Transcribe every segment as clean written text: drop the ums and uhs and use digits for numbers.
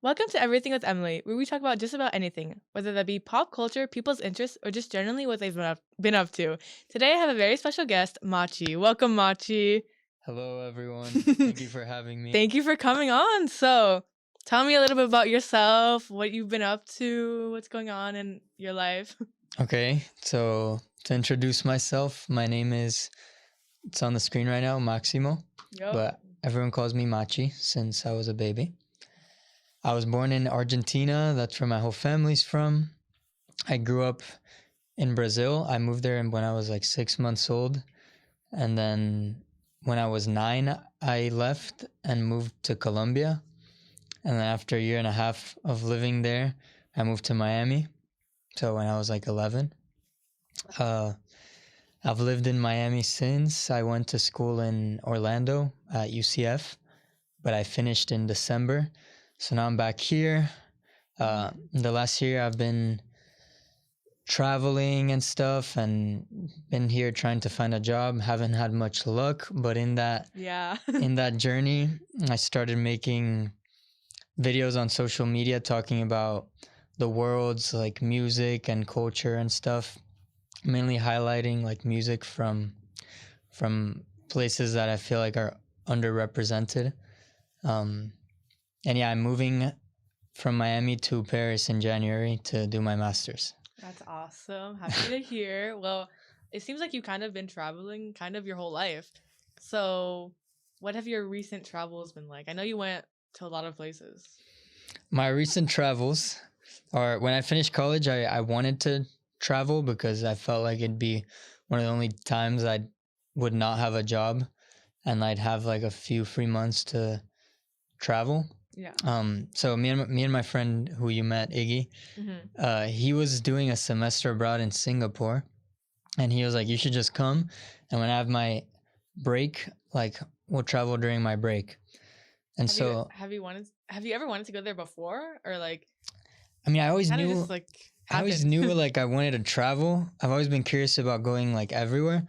Welcome to Everything with Emilie, where we talk about just about anything, whether that be pop culture, people's interests, or just generally what they've been up to. Today I have a very special guest, Machi. Welcome, Machi. Hello, everyone. Thank you for having me. Thank you for coming on. So, tell me a little bit about yourself, what you've been up to, what's going on in your life. Okay, so to introduce myself, my name is, it's on the screen right now, Maximo, but everyone calls me Machi since I was a baby. I was born in Argentina. That's where my whole family's from. I grew up in Brazil. I moved there when I was like 6 months old. And then when I was 9, I left and moved to Colombia. And then after a year and a half of living there, I moved to Miami. So when I was like 11, I've lived in Miami since. I went to school in Orlando at UCF, but I finished in December. So now I'm back here. The last year I've been traveling and stuff and been here trying to find a job. Haven't had much luck, but in that journey, I started making videos on social media talking about the world's like music and culture and stuff, mainly highlighting like music from places that I feel like are underrepresented. And yeah, I'm moving from Miami to Paris in January to do my master's. That's awesome. Happy to hear. Well, it seems like you've kind of been traveling kind of your whole life. So what have your recent travels been like? I know you went to a lot of places. My recent travels are when I finished college, I wanted to travel because I felt like it'd be one of the only times I would not have a job and I'd have like a few free months to travel. Yeah. So me and my friend who you met, Iggy, he was doing a semester abroad in Singapore, and he was like, "You should just come, and when I have my break, like we'll travel during my break." And have you ever wanted to go there before, or like? I mean, I always knew like I wanted to travel. I've always been curious about going like everywhere,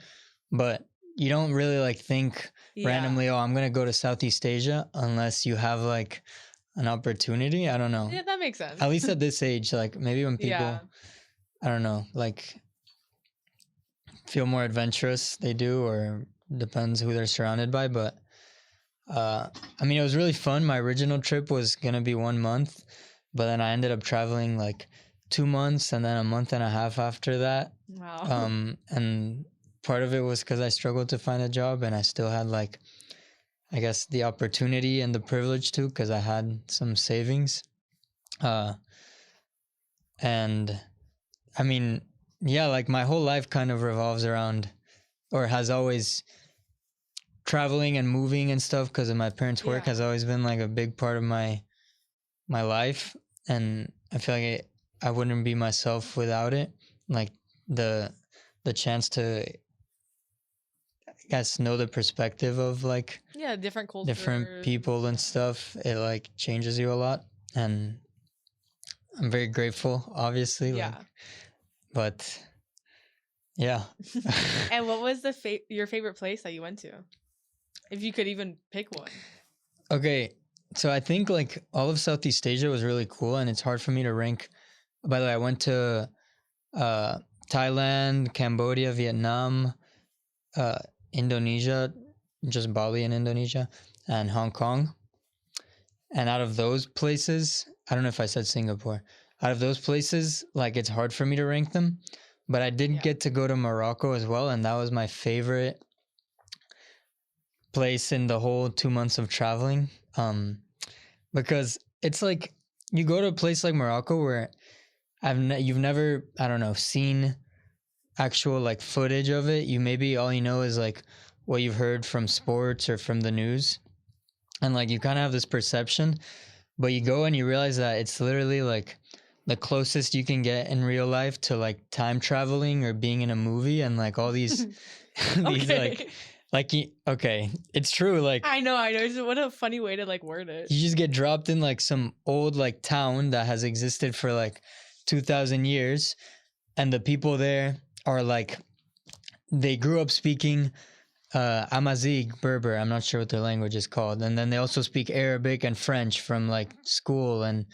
but you don't really like think randomly, oh, I'm going to go to Southeast Asia unless you have like an opportunity. I don't know. Yeah, that makes sense. At least at this age, like maybe when people, I don't know, like feel more adventurous, they do, or depends who they're surrounded by. But I mean, it was really fun. My original trip was going to be 1 month, but then I ended up traveling like 2 months and then a month and a half after that. Wow. And part of it was because I struggled to find a job, and I still had like, I guess, the opportunity and the privilege to, because I had some savings. And I mean, yeah, like my whole life kind of revolves around, or has always, traveling and moving and stuff because of my parents' work has always been like a big part of my life. And I feel like I wouldn't be myself without it. Like the chance to, I guess, know the perspective of like different cultures, different people and stuff, it like changes you a lot, and I'm very grateful, obviously. But yeah. And what was your favorite place that you went to, if you could even pick one? Okay, so I think like all of Southeast Asia was really cool, and it's hard for me to rank. By the way, I went to Thailand, Cambodia, Vietnam, Indonesia, just Bali in Indonesia, and Hong Kong. And out of those places, I don't know if I said Singapore, out of those places, like it's hard for me to rank them, but I did get to go to Morocco as well, and that was my favorite place in the whole 2 months of traveling, because it's like you go to a place like Morocco where you've never, I don't know, seen actual like footage of it. You maybe all you know is like what you've heard from sports or from the news, and like you kind of have this perception, but you go and you realize that it's literally like the closest you can get in real life to like time traveling or being in a movie, and like all these these okay, it's true. Like I know. What a funny way to like word it. You just get dropped in like some old like town that has existed for like 2,000 years, and the people there are like, they grew up speaking Amazigh Berber. I'm not sure what their language is called. And then they also speak Arabic and French from like school, and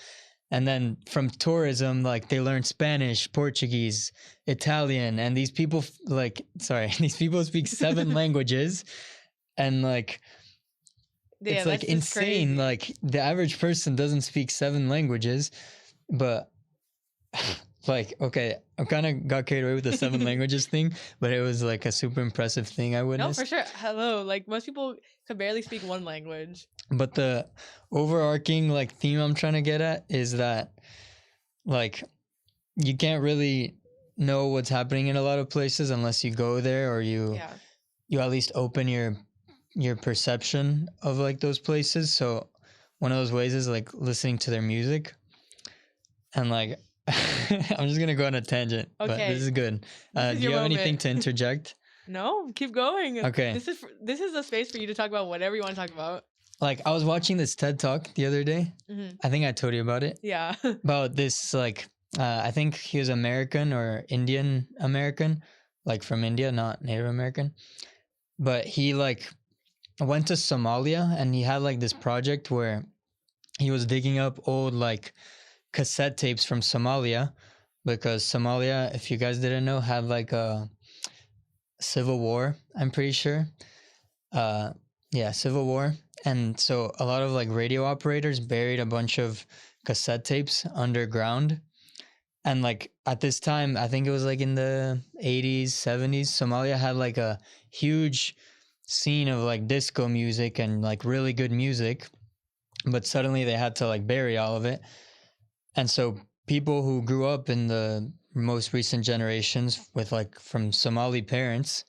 then from tourism, like they learn Spanish, Portuguese, Italian, and these people these people speak 7 languages, and like it's like insane. Like the average person doesn't speak 7 languages, but like, okay, I kind of got carried away with the 7 languages thing, but it was like a super impressive thing I witnessed. No, for sure. Hello, like most people could barely speak 1 language. But the overarching like theme I'm trying to get at is that like you can't really know what's happening in a lot of places unless you go there, or you at least open your perception of like those places. So one of those ways is like listening to their music, and like I'm just gonna go on a tangent, but this is good. Do you have anything to interject? No, keep going. Okay. This is a space for you to talk about whatever you want to talk about. Like I was watching this TED Talk the other day. Mm-hmm. I think I told you about it. Yeah. About this like I think he was American or Indian American, like from India, not Native American. But he like went to Somalia, and he had like this project where he was digging up old like cassette tapes from Somalia, because Somalia, if you guys didn't know, had like a civil war, I'm pretty sure. Civil war. And so a lot of like radio operators buried a bunch of cassette tapes underground. And like at this time, I think it was like in the 80s, 70s, Somalia had like a huge scene of like disco music and like really good music. But suddenly they had to like bury all of it. And so people who grew up in the most recent generations with like from Somali parents,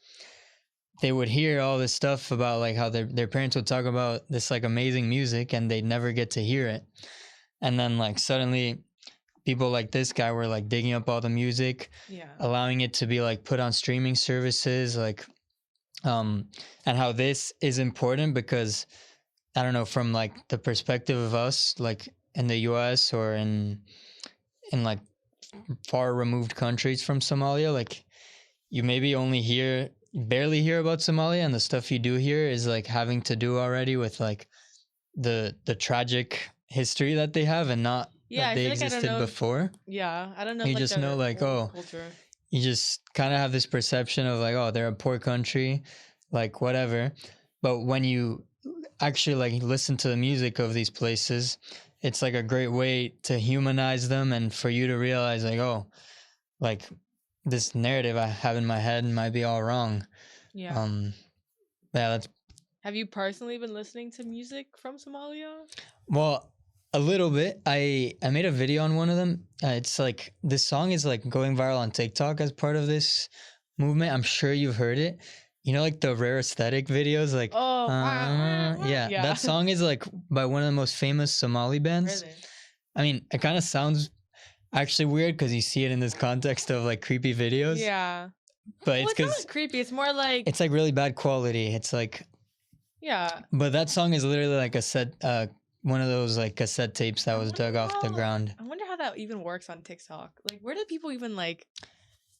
they would hear all this stuff about like how their parents would talk about this like amazing music, and they'd never get to hear it. And then like suddenly people like this guy were like digging up all the music, allowing it to be like put on streaming services, like and how this is important because I don't know, from like the perspective of us like in the US or in like far removed countries from Somalia, like you maybe barely hear about Somalia, and the stuff you do hear is like having to do already with like the tragic history that they have, and not that they existed before. Yeah, I don't know. You like just know like, oh, culture. You just kind of have this perception of like, oh, they're a poor country, like whatever. But when you actually like listen to the music of these places, it's like a great way to humanize them, and for you to realize like, oh, like this narrative I have in my head might be all wrong. Yeah. That's. Have you personally been listening to music from Somalia? Well, a little bit. I made a video on one of them. It's like this song is like going viral on TikTok as part of this movement. I'm sure you've heard it. You know, like the Rare Aesthetic videos, like yeah, that song is like by one of the most famous Somali bands. Really? I mean, it kind of sounds actually weird because you see it in this context of like creepy videos. Yeah, but it's because not creepy. It's more like it's like really bad quality. It's like But that song is literally like one of those like cassette tapes that was dug off the ground. I wonder how that even works on TikTok. Like, where do people even like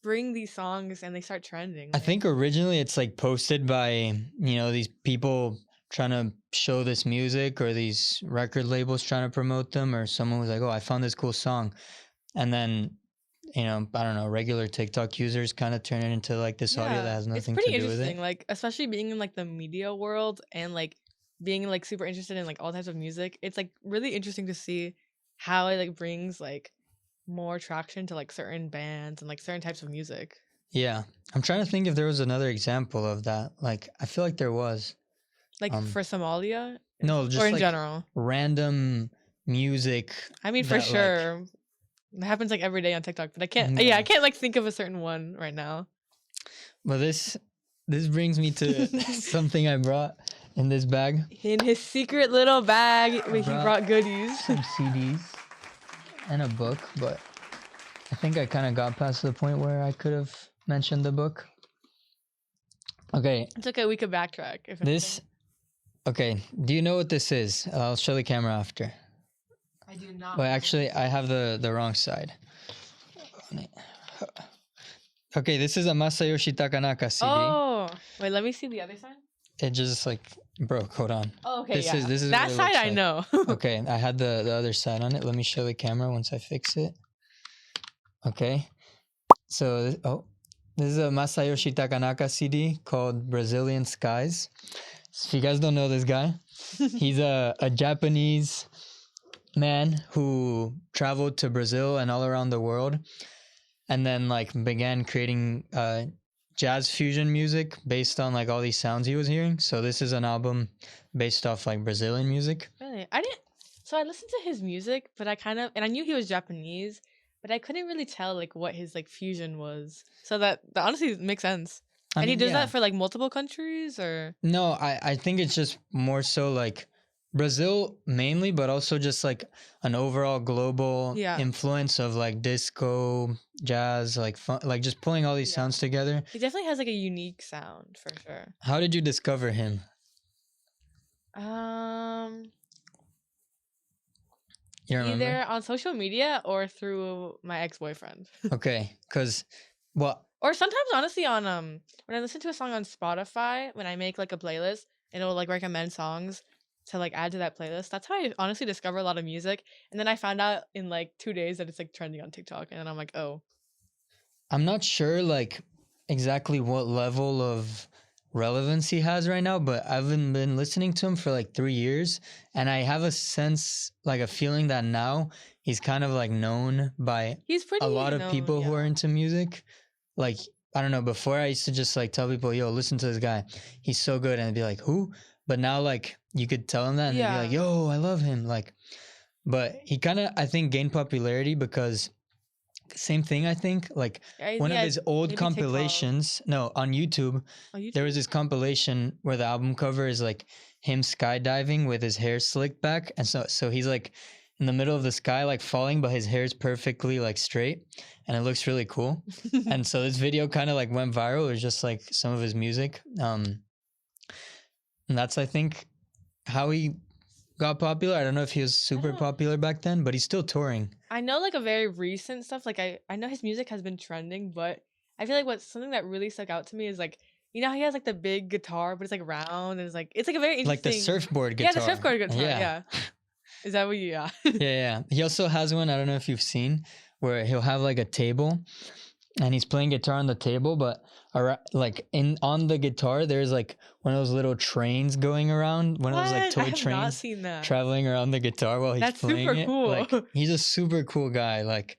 bring these songs and they start trending? I think originally it's like posted by, these people trying to show this music, or these record labels trying to promote them, or someone was like, oh, I found this cool song. And then, I don't know, regular TikTok users kind of turn it into like this audio that has nothing to do with it. It's pretty interesting, like especially being in like the media world and like being like super interested in like all types of music. It's like really interesting to see how it like brings like more traction to like certain bands and like certain types of music. Yeah, I'm trying to think if there was another example of that. Like I feel like there was, like for Somalia. No, just or in like general, random music. I mean, for sure, it happens like every day on TikTok. But I can't. Yeah, I can't like think of a certain one right now. Well, this brings me to something I brought in this bag. In his secret little bag, he brought goodies. Some CDs. And a book, but I think I kind of got past the point where I could have mentioned the book. Okay. It's okay. We could backtrack. Okay. Do you know what this is? I'll show the camera after. I do not. But actually, I have the wrong side. Okay, this is a Masayoshi Takanaka CD. Oh, Oh, wait, let me see the other side. It just like broke. Hold on. Oh, okay, This is that what it side looks I like. know. Okay, I had the other side on it. Let me show the camera once I fix it. Okay. So, this is a Masayoshi Takanaka CD called Brazilian Skies. So if you guys don't know this guy, he's a Japanese man who traveled to Brazil and all around the world, and then like began creating jazz fusion music based on like all these sounds he was hearing. So this is an album based off like Brazilian music. Really? So I listened to his music, but and I knew he was Japanese, but I couldn't really tell like what his like fusion was. So that honestly makes sense. And he does that for like multiple countries, or? No, I think it's just more so like Brazil mainly, but also just like an overall global influence of like disco, jazz, like fun, like just pulling all these sounds together. He definitely has like a unique sound for sure. How did you discover him? You remember? Either on social media or through my ex-boyfriend. Okay, because or sometimes honestly on when I listen to a song on Spotify, when I make like a playlist, it'll like recommend songs to like add to that playlist. That's how I honestly discover a lot of music. And then I found out in like 2 days that it's like trending on TikTok, and then I'm like, oh. I'm not sure like exactly what level of relevance he has right now, but I've been listening to him for like 3 years, and I have a sense, like a feeling that now he's kind of like known by a lot of people who are into music. Like, I don't know, before I used to just like tell people, yo, listen to this guy, he's so good, and I'd be like, who? But now like you could tell him that and they'd be like, yo, I love him. Like, but he kind of, I think, gained popularity because same thing, I think, like one of his old compilations, on YouTube, there was this compilation where the album cover is like him skydiving with his hair slicked back, and so he's like in the middle of the sky like falling, but his hair is perfectly like straight, and it looks really cool. And so this video kind of like went viral. It was just like some of his music, and that's, I think, how he got popular. I don't know if he was super popular back then, but he's still touring. I know like a very recent stuff. Like I know his music has been trending, but I feel like what's something that really stuck out to me is like, you know how he has like the big guitar, but it's like round, and it's like a very interesting, like the surfboard guitar. Yeah, the surfboard guitar. Yeah. Is that what you? Yeah. Yeah. He also has one, I don't know if you've seen, where he'll have like a table, and he's playing guitar on the table, but like on the guitar there's like one of those little trains going around, one of those like toy trains traveling around the guitar while he's playing it. Cool. Like, he's a super cool guy. Like,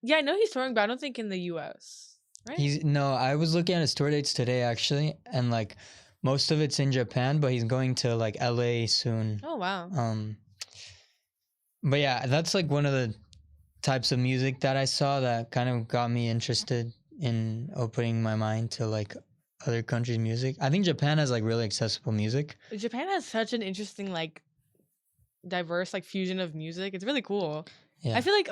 yeah, I know he's touring, but I don't think in the US, right? I was looking at his tour dates today actually, and like most of it's in Japan, but he's going to like LA soon. Oh wow. But yeah, that's like one of the types of music that I saw that kind of got me interested in opening my mind to like other countries' music. I think Japan has like really accessible music. Japan has such an interesting like diverse like fusion of music. It's really cool. Yeah. I feel like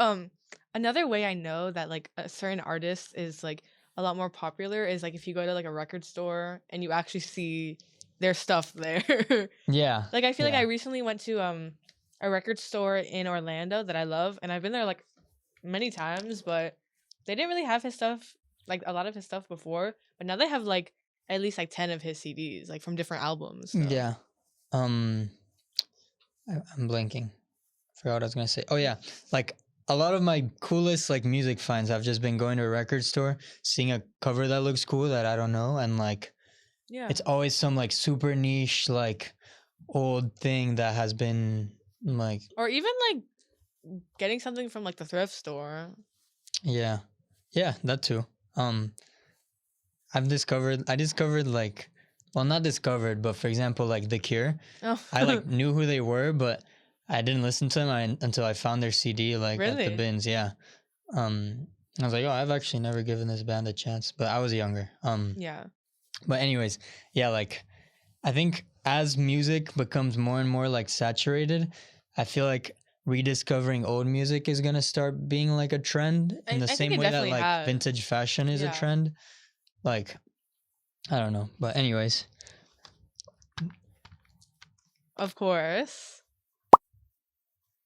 another way I know that like a certain artist is like a lot more popular is like if you go to like a record store and you actually see their stuff there. Yeah. Like I feel like I recently went to a record store in Orlando that I love, and I've been there like many times, but they didn't really have his stuff, like a lot of his stuff before, but now they have like at least like 10 of his CDs, like from different albums. So. Yeah. I'm blanking. Forgot what I was gonna say. Oh yeah, like a lot of my coolest like music finds have just been going to a record store, seeing a cover that looks cool that I don't know, and like it's always some like super niche like old thing that has been like, or even like getting something from like the thrift store. Yeah, that too. I discovered like, well, not discovered, but for example, like The Cure. I like knew who they were, but I didn't listen to them until I found their CD like at the bins. Yeah. I was like, oh, I've actually never given this band a chance, but I was younger. Yeah. But anyways, yeah, like I think as music becomes more and more like saturated, I feel like rediscovering old music is gonna start being like a trend in the same way that like vintage fashion is a trend. Like, I don't know, but anyways. Of course.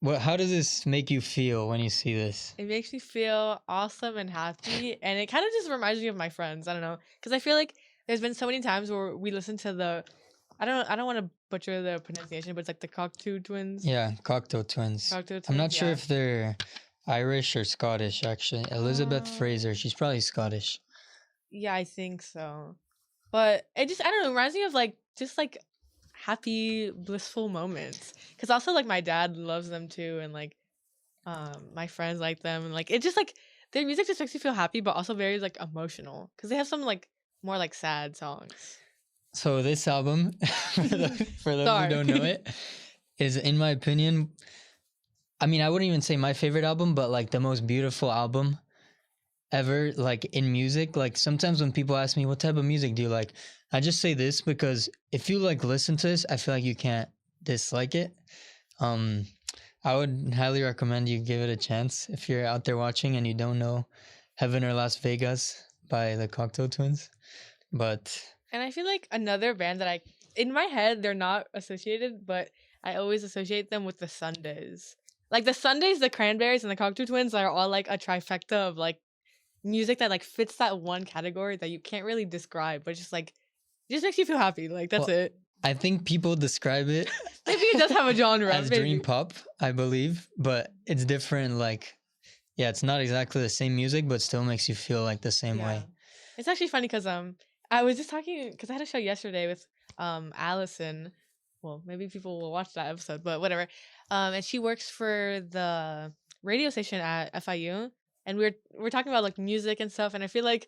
How does this make you feel when you see this? It makes me feel awesome and happy, and it kind of just reminds me of my friends. I don't know, because I feel like there's been so many times where we listen to the I don't want to butcher the pronunciation, but it's like the Cocteau twins. Yeah, Cocteau twins. Cocteau twins. I'm not sure yeah. if they're Irish or Scottish, actually. Elizabeth Fraser, she's probably Scottish. Yeah, I think so. But it just, I don't know, it reminds me of like, just like happy, blissful moments. Because also, like, my dad loves them too. And like, my friends like them. And like, it just like, their music just makes you feel happy, but also very like emotional. Because they have some like more like sad songs. So this album, for those who don't know it, is, in my opinion, I mean, I wouldn't even say my favorite album, but like the most beautiful album ever, like in music. Like sometimes when people ask me what type of music do you like, I just say this because if you like listen to this, I feel like you can't dislike it. I would highly recommend you give it a chance if you're out there watching and you don't know Heaven or Las Vegas by the Cocteau Twins. But and I feel like another band that in my head, they're not associated, but I always associate them with the Sundays. Like the Sundays, the Cranberries, and the Cocteau Twins are all like a trifecta of like music that like fits that one category that you can't really describe, but just like it just makes you feel happy. Like that's it. I think people describe it maybe it does have a genre as dream pop, I believe, but it's different. Like, yeah, it's not exactly the same music, but still makes you feel like the same way. It's actually funny because I was just talking because I had a show yesterday with Allison. Well, maybe people will watch that episode, but whatever. And she works for the radio station at FIU, and we're talking about like music and stuff. And I feel like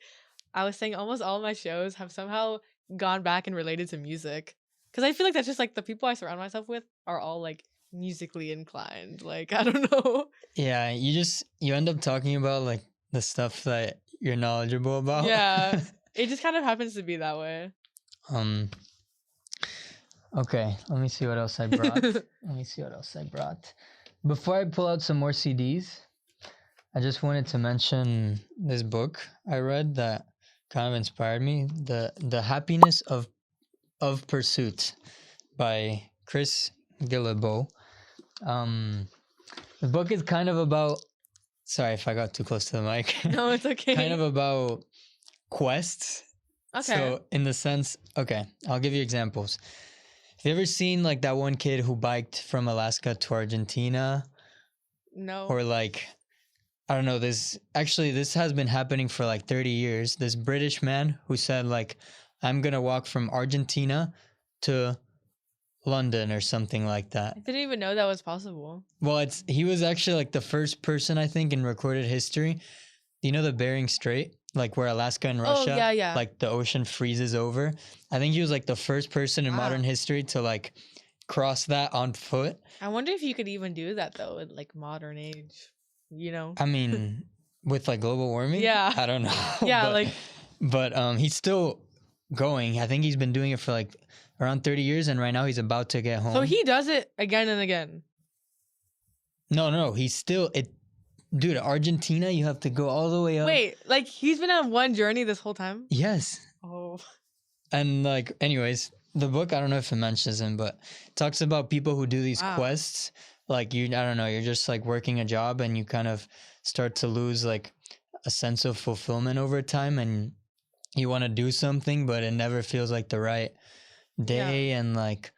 I was saying almost all of my shows have somehow gone back and related to music, because I feel like that's just like the people I surround myself with are all like musically inclined. Like I don't know. Yeah, you end up talking about like the stuff that you're knowledgeable about. Yeah, it just kind of happens to be that way. Okay, let me see what else I brought. Before I pull out some more CDs, I just wanted to mention this book I read that kind of inspired me. The Happiness of Pursuit by Chris Guillebeau. The book is kind of about, sorry if I got too close to the mic. No, it's okay. Kind of about quests. Okay. So in the sense, okay, I'll give you examples. Have you ever seen like that one kid who biked from Alaska to Argentina? No. Or like, I don't know, this has been happening for like 30 years. This British man who said like, I'm going to walk from Argentina to London or something like that. I didn't even know that was possible. Well, he was actually like the first person, I think, in recorded history. You know the Bering Strait? Like where Alaska and Russia, yeah. like the ocean freezes over. I think he was like the first person in modern history to like cross that on foot. I wonder if you could even do that though in like modern age, you know? I mean, with like global warming? Yeah. I don't know. Yeah, but he's still going. I think he's been doing it for like around 30 years, and right now he's about to get home. So he does it again and again. No, he's still it. Dude, Argentina, you have to go all the way up. Wait, like he's been on one journey this whole time? Yes. Oh. And like, anyways, the book, I don't know if it mentions him, but it talks about people who do these quests. Like I don't know, you're just like working a job and you kind of start to lose like a sense of fulfillment over time, and you want to do something, but it never feels like the right day. And like,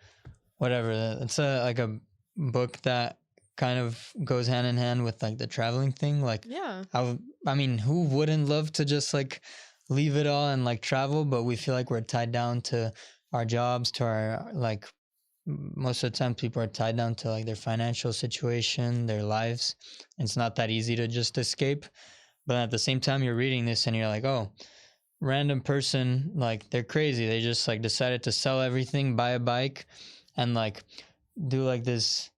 whatever. It's like a book that kind of goes hand in hand with like the traveling thing. Like, I mean, who wouldn't love to just like leave it all and like travel? But we feel like we're tied down to our jobs, to our like, most of the time people are tied down to like their financial situation, their lives. It's not that easy to just escape. But at the same time, you're reading this and you're like, oh, random person, like they're crazy. They just like decided to sell everything, buy a bike, and like do like this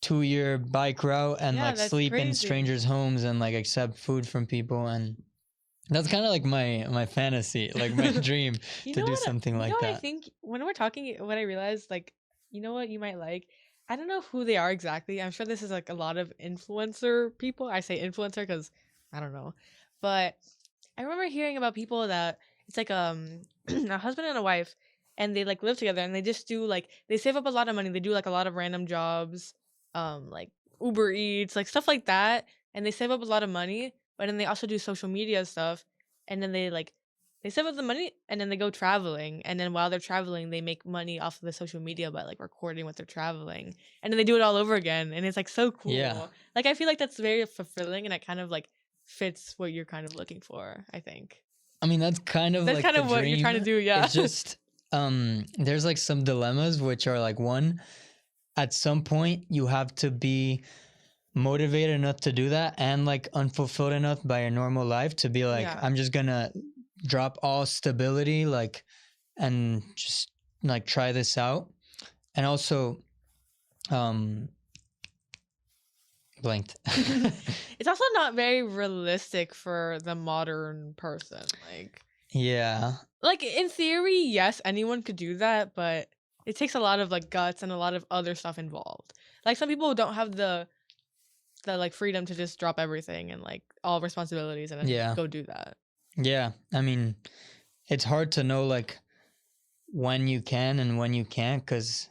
2-year bike route and like sleep in strangers' homes and like accept food from people. And that's kind of like my fantasy, like my dream to do something like that. I think when we're talking, what I realized, like, you know what you might like? I don't know who they are exactly. I'm sure this is like a lot of influencer people. I say influencer because I don't know. But I remember hearing about people that it's like a husband and a wife, and they like live together, and they just do like, they save up a lot of money. They do like a lot of random jobs, like Uber Eats, like stuff like that, and they save up a lot of money. But then they also do social media stuff, and then they like they save up the money and then they go traveling, and then while they're traveling they make money off of the social media by like recording what they're traveling, and then they do it all over again, and it's like so cool. Yeah. Like I feel like that's very fulfilling, and it kind of like fits what you're kind of looking for, I think. I mean, that's kind of like the what you're trying to dream. do, yeah. It's just there's like some dilemmas, which are like, one, at some point you have to be motivated enough to do that and like unfulfilled enough by your normal life to be like, Yeah. I'm just gonna drop all stability, like, and just like try this out. And also blanked. It's also not very realistic for the modern person. Yeah. Like in theory, yes, anyone could do that, but it takes a lot of like guts and a lot of other stuff involved. Like some people don't have the like freedom to just drop everything and like all responsibilities and then Yeah. go do that. Yeah. I mean, it's hard to know like when you can and when you can't, because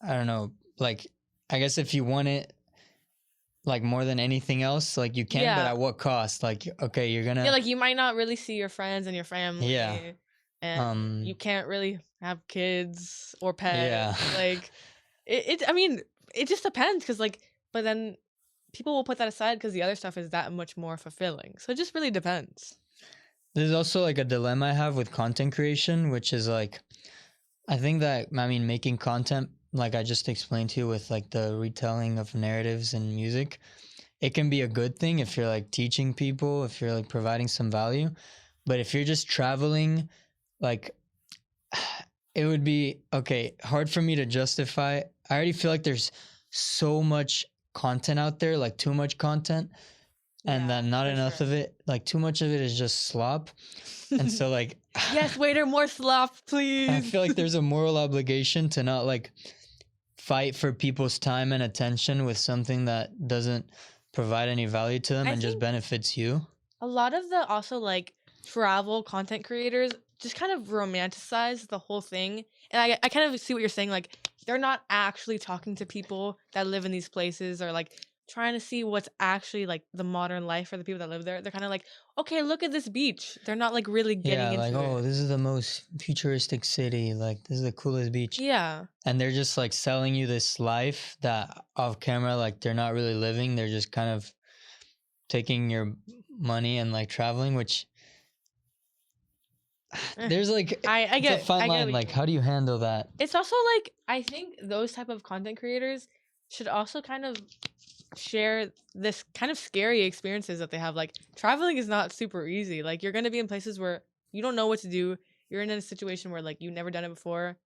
I don't know, like I guess if you want it like more than anything else, like you can, but Yeah. at what cost? Like, okay, you're gonna Yeah, like you might not really see your friends and your family. Yeah. And you can't really have kids or pets. Yeah. Like I mean, it just depends, because like, but then people will put that aside because the other stuff is that much more fulfilling. So it just really depends. There's also like a dilemma I have with content creation, which is like, I think that, I mean, making content, like I just explained to you with like the retelling of narratives and music, it can be a good thing if you're like teaching people, if you're like providing some value. But if you're just traveling, like it would be, okay, hard for me to justify. I already feel like there's so much content out there, like too much content, and then not enough of it. Like too much of it is just slop. And so like yes, waiter, more slop, please. I feel like there's a moral obligation to not like fight for people's time and attention with something that doesn't provide any value to them and just benefits you. A lot of the also like travel content creators just kind of romanticize the whole thing. And I kind of see what you're saying. Like they're not actually talking to people that live in these places or like trying to see what's actually like the modern life for the people that live there. They're kind of like, okay, look at this beach. They're not like really getting into like, it. oh, this is the most futuristic city. Like this is the coolest beach. Yeah. And they're just like selling you this life that off camera, like they're not really living. They're just kind of taking your money and like traveling, which there's like I get a fine line. Like how do you handle that? It's also like I think those type of content creators should also kind of share this kind of scary experiences that they have. Like traveling is not super easy. Like you're going to be in places where you don't know what to do. You're in a situation where like you've never done it before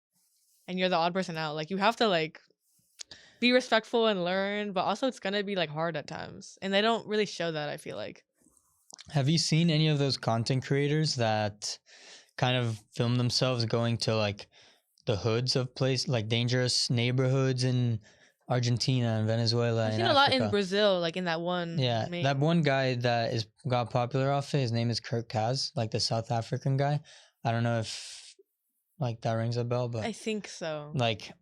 and you're the odd person out. Like you have to like be respectful and learn, but also it's going to be like hard at times. And they don't really show that, I feel like. Have you seen any of those content creators that kind of film themselves going to like the hoods of place, like dangerous neighborhoods in Argentina and Venezuela? I've seen a lot in Brazil, like in that one. Yeah, that one guy that got popular off it, his name is Kurt Kaz, like the South African guy. I don't know if like that rings a bell, but I think so. Like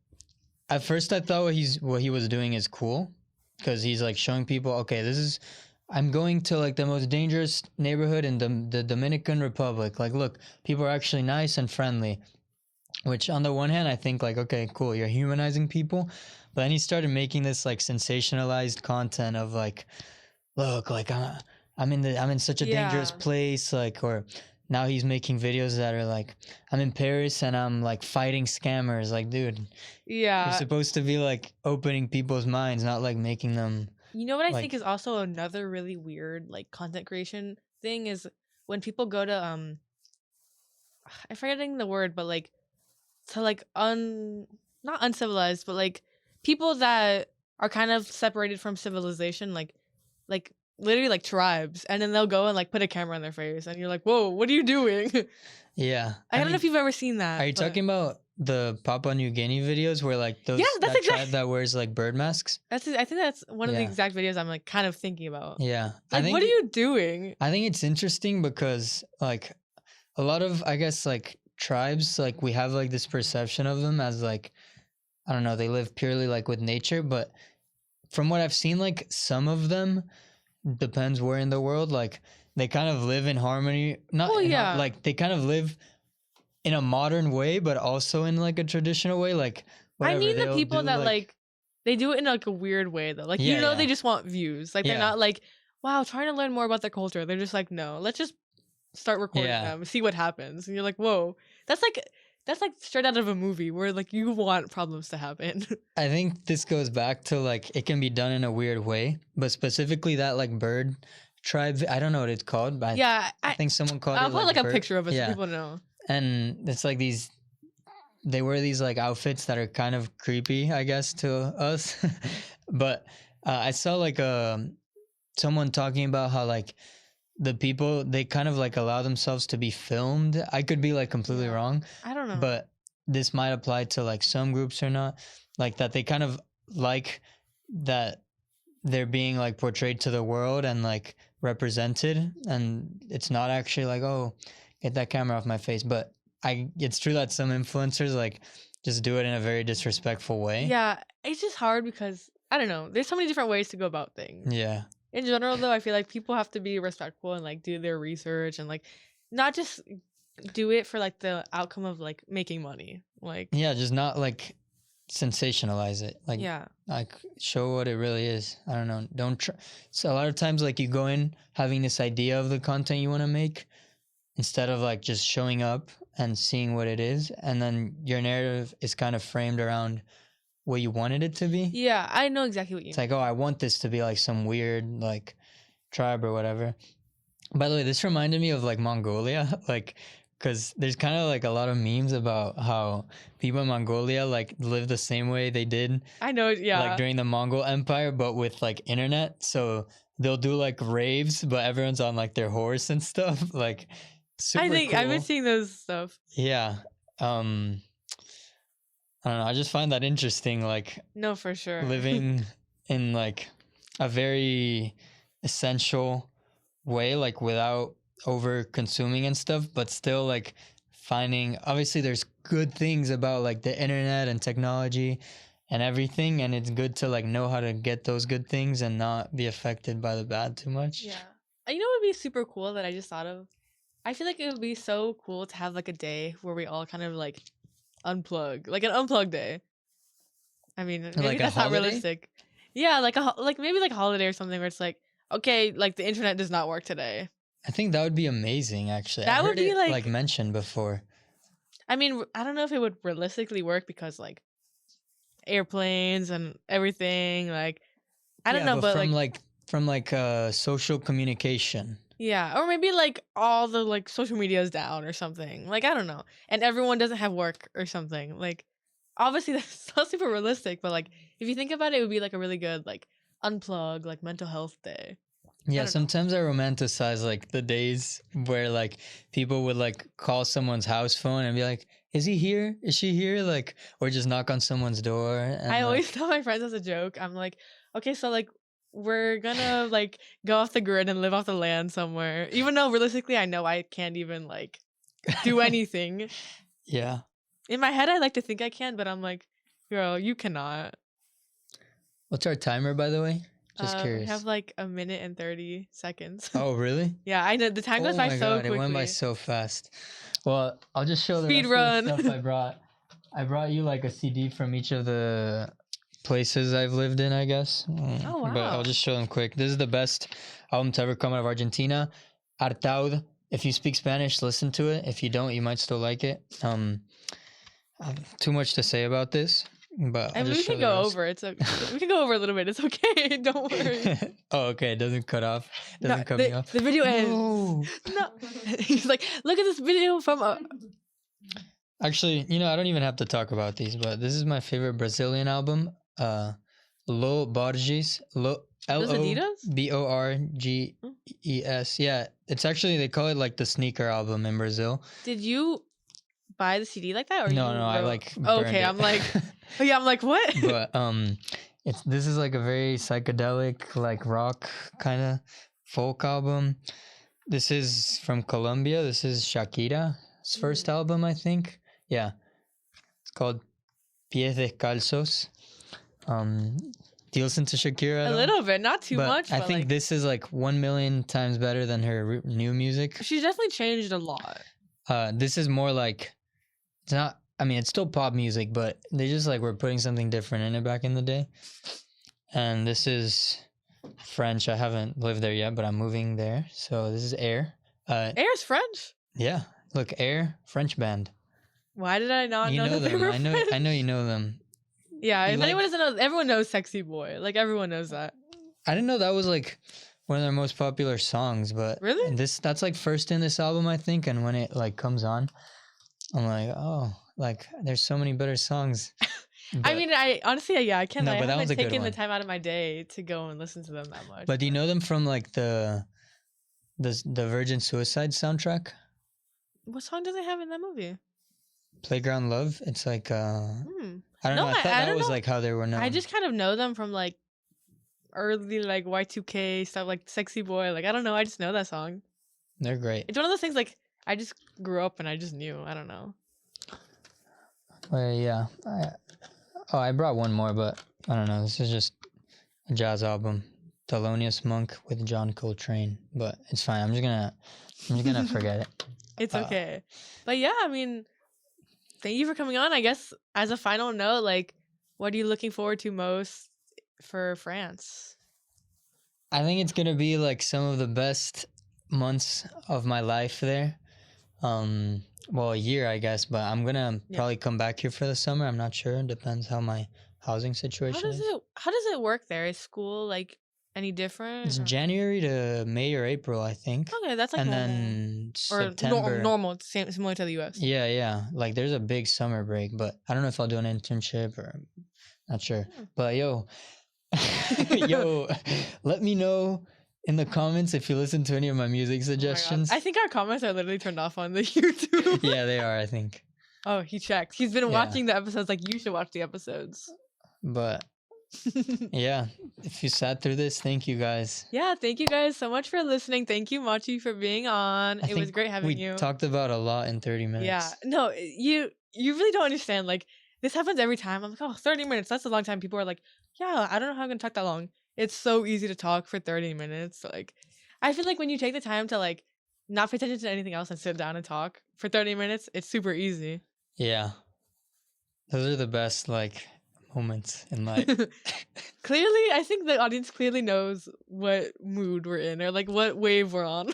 at first I thought what he was doing is cool because he's like showing people, okay, I'm going to like the most dangerous neighborhood in the Dominican Republic. Like, look, people are actually nice and friendly. Which on the one hand, I think like, okay, cool, you're humanizing people. But then he started making this like sensationalized content of like, look, like I'm in such a dangerous place, like, or now he's making videos that are like, I'm in Paris and I'm like fighting scammers. Like, dude, you're supposed to be like opening people's minds, not like making them. You know what I think is also another really weird like content creation thing is when people go to I'm forgetting the word, but like to like not uncivilized, but like people that are kind of separated from civilization, like literally like tribes, and then they'll go and like put a camera on their face and you're like, whoa, what are you doing? Yeah. I don't know if you've ever seen that. Are you talking about the Papua New Guinea videos where like those tribe that wears like bird masks? I think that's one of the exact videos I'm like kind of thinking about. Yeah. Like, what are you doing? I think it's interesting because like a lot of, I guess, like tribes, like we have like this perception of them as like, I don't know, they live purely like with nature, but from what I've seen, like some of them, depends where in the world, like they kind of live in harmony. Not like they kind of live in a modern way, but also in like a traditional way. Like whatever, I mean the people that like they do it in like a weird way though. Like they just want views. Like they're not like, wow, trying to learn more about their culture. They're just like, no, let's just start recording them, see what happens. And you're like, whoa, that's like straight out of a movie where like you want problems to happen. I think this goes back to like it can be done in a weird way, but specifically that like bird tribe. I don't know what it's called, but I think someone called it. I'll put like a picture of it so Yeah. people know. And it's like they wear these like outfits that are kind of creepy, I guess, to us. But I saw like someone talking about how like the people, they kind of like allow themselves to be filmed. I could be like completely wrong. I don't know. But this might apply to like some groups or not. Like that they kind of like that they're being like portrayed to the world and like represented. And it's not actually like, oh, get that camera off my face. But it's true that some influencers like just do it in a very disrespectful way. Yeah, it's just hard because I don't know. There's so many different ways to go about things. Yeah. In general, though, I feel like people have to be respectful and like do their research and like not just do it for like the outcome of like making money. Like just not like sensationalize it. Like like show what it really is. I don't know. Don't try. So a lot of times like you go in having this idea of the content you want to make instead of like just showing up and seeing what it is, and then your narrative is kind of framed around what you wanted it to be. Yeah, I know exactly what you mean. It's like, oh, I want this to be like some weird like tribe or whatever. By the way, this reminded me of like Mongolia, like because there's kind of like a lot of memes about how people in Mongolia like live the same way they did. I know, like during the Mongol Empire, but with like internet. So they'll do like raves, but everyone's on like their horse and stuff. Like super cool. I've been seeing those stuff. Yeah. I don't know. I just find that interesting. Like, no, for sure. Living in like a very essential way, like without over consuming and stuff, but still like finding, obviously there's good things about like the internet and technology and everything. And it's good to like know how to get those good things and not be affected by the bad too much. Yeah. You know what would be super cool that I just thought of? I feel like it would be so cool to have like a day where we all kind of like unplug, like an unplug day. I mean, maybe like that's not realistic. Yeah, like maybe like a holiday or something where it's like, okay, like the internet does not work today. I think that would be amazing, actually. That would be like mentioned before. I mean, I don't know if it would realistically work because like airplanes and everything, like I don't know, but from social communication. Yeah, or maybe like all the like social media is down or something. Like I don't know, and everyone doesn't have work or something. Like obviously that's not super realistic, but like if you think about it, it would be like a really good like unplug, like mental health day. Yeah, sometimes I romanticize like the days where like people would like call someone's house phone and be like, "Is he here? Is she here?" Like, or just knock on someone's door. And, I always tell my friends as a joke, I'm like, okay, so like we're gonna like go off the grid and live off the land somewhere, even though realistically I know I can't even like do anything. Yeah, in my head I like to think I can, but I'm like, girl, you cannot. What's our timer, by the way? Just curious. We have like 1 minute and 30 seconds. Oh, really? Yeah, I know the time goes by so quickly. It went by so fast. Well, I'll just show Speed run. The stuff I brought. I brought you like a CD from each of the places I've lived in, I guess. Oh, wow. But I'll just show them quick. This is the best album to ever come out of Argentina. Artaud. If you speak Spanish, listen to it. If you don't, you might still like it. Too much to say about this, but we can go over. We can go over a little bit. It's okay. Don't worry. Oh, okay. It doesn't cut off. Doesn't cut me off. The video ends. No. He's like, look at this video from. Actually, I don't even have to talk about these, but this is my favorite Brazilian album. Lo Borges. L-O-B-O-R-G-E-S. Yeah, it's actually, they call it like the sneaker album in Brazil. Did you buy the CD like that? Or no, I like burned okay, it. I'm like, oh yeah, I'm like, what? But this is like a very psychedelic, like rock kind of folk album. This is from Colombia. This is Shakira's first album, I think. Yeah, it's called Pies Descalzos. Do you listen to Shakira? A little bit, not too much. I think this is like 1,000,000 times better than her new music. She's definitely changed a lot. This is more like, it's not, I mean, it's still pop music, but they just like were putting something different in it back in the day. And this is French. I haven't lived there yet, but I'm moving there. So this is Air. Air's French? Yeah. Look, Air, French band. Why did I not know that they were French? I know you know them. Yeah, if anyone doesn't know, everyone knows Sexy Boy. Like, everyone knows that. I didn't know that was like one of their most popular songs, but really, that's like first in this album, I think. And when it like comes on, I'm like, oh, like there's so many better songs. I mean, I honestly, yeah, I can't. No, I but haven't taken the time out of my day to go and listen to them that much. But do you know them from like the Virgin Suicide soundtrack? What song do they have in that movie? Playground Love. It's like I don't know. I thought that was like how they were known. I just kind of know them from like early like Y2K stuff, like Sexy Boy. Like, I don't know. I just know that song. They're great. It's one of those things like I just grew up and I just knew. I don't know. Well, yeah. I brought one more, but I don't know. This is just a jazz album. Thelonious Monk with John Coltrane. But it's fine. I'm just gonna forget it. It's okay. But yeah, I mean, thank you for coming on. I guess as a final note, like, what are you looking forward to most for France? I think it's gonna be like some of the best months of my life there. Well, a year, I guess, but I'm gonna probably come back here for the summer. I'm not sure. It depends how my housing situation is. How does it work there? Is school like any different? It's January to May or April, I think. Okay, that's like and normal. Then September. Or normal, similar to the US. Yeah. Like there's a big summer break, but I don't know if I'll do an internship or not sure. But yo, let me know in the comments if you listen to any of my music suggestions. I think our comments are literally turned off on the YouTube. Yeah, they are, I think. Oh, he checked. He's been watching the episodes. Like, you should watch the episodes. But yeah, if you sat through this, thank you guys. Yeah, thank you guys so much for listening. Thank you, Machi, for being on. It was great having you. We talked about a lot in 30 minutes. Yeah, no, you really don't understand. Like, this happens every time. I'm like, oh, 30 minutes. That's a long time. People are like, yeah, I don't know how I'm going to talk that long. It's so easy to talk for 30 minutes. Like, I feel like when you take the time to, like, not pay attention to anything else and sit down and talk for 30 minutes, it's super easy. Yeah. Those are the best, like, moments in life. Clearly, I think the audience clearly knows what mood we're in or, like, what wave we're on.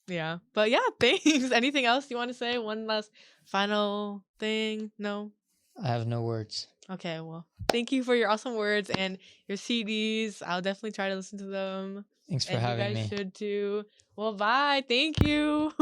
Yeah. But, yeah, thanks. Anything else you want to say? One last final thing? No? I have no words. Okay, well, thank you for your awesome words and your CDs. I'll definitely try to listen to them. Thanks for having me. You guys should too. Well, bye. Thank you.